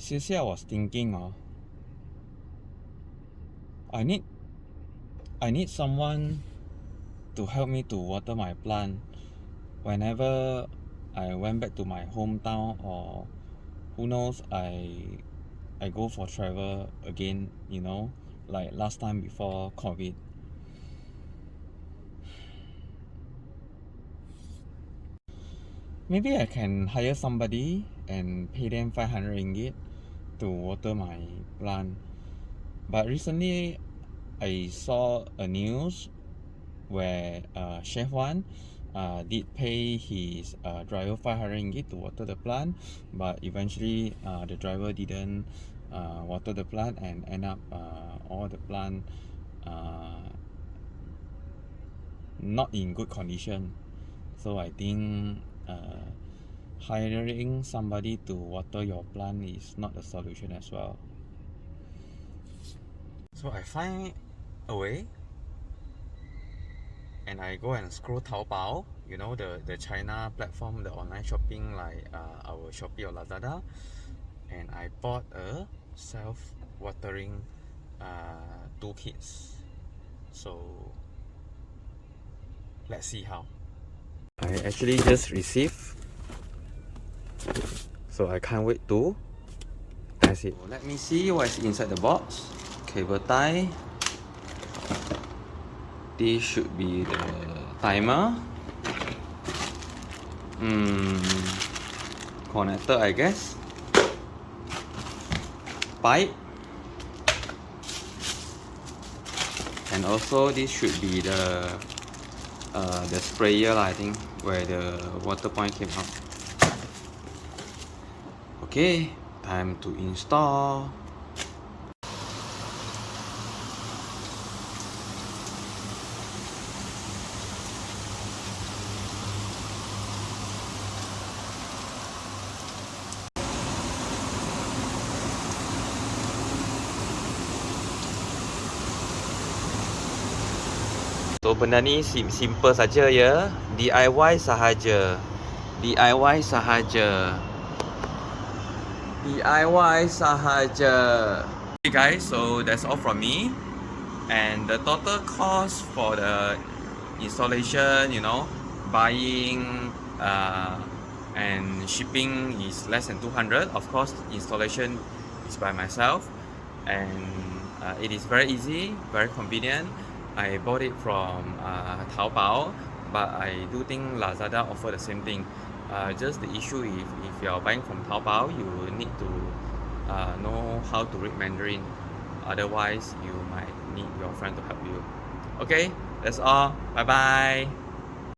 seriously, I was thinking, I need someone to help me to water my plant whenever I went back to my hometown, or who knows, I go for travel again, like last time before COVID. Maybe I can hire somebody and pay them 500 ringgit to water my plant. But recently I saw a news where Chef Wan did pay his driver 500 ringgit to water the plant, but eventually the driver didn't water the plant and end up all the plant not in good condition. So I think hiring somebody to water your plant is not a solution as well. So I find a way, and I go and scroll Taobao, the China platform, the online shopping, like our Shopee or Lazada, and I bought a self-watering toolkits. So let's see how. I actually just received, so I can't wait to test it. Let me see what's inside the box. Cable tie. This should be the timer. Connector, I guess. Pipe. And also this should be the sprayer, I think, where the water point came out. Okay, time to install. So benda ni simple saja ya, DIY sahaja. DIY sahaja. DIY sahaja. Okay guys, so that's all from me. And the total cost for the installation, buying and shipping is less than 200. Of course, installation is by myself, and it is very easy, very convenient. I bought it from Taobao, but I do think Lazada offer the same thing. Just the issue, if you are buying from Taobao, you need to know how to read Mandarin. Otherwise, you might need your friend to help you. Okay, that's all. Bye bye.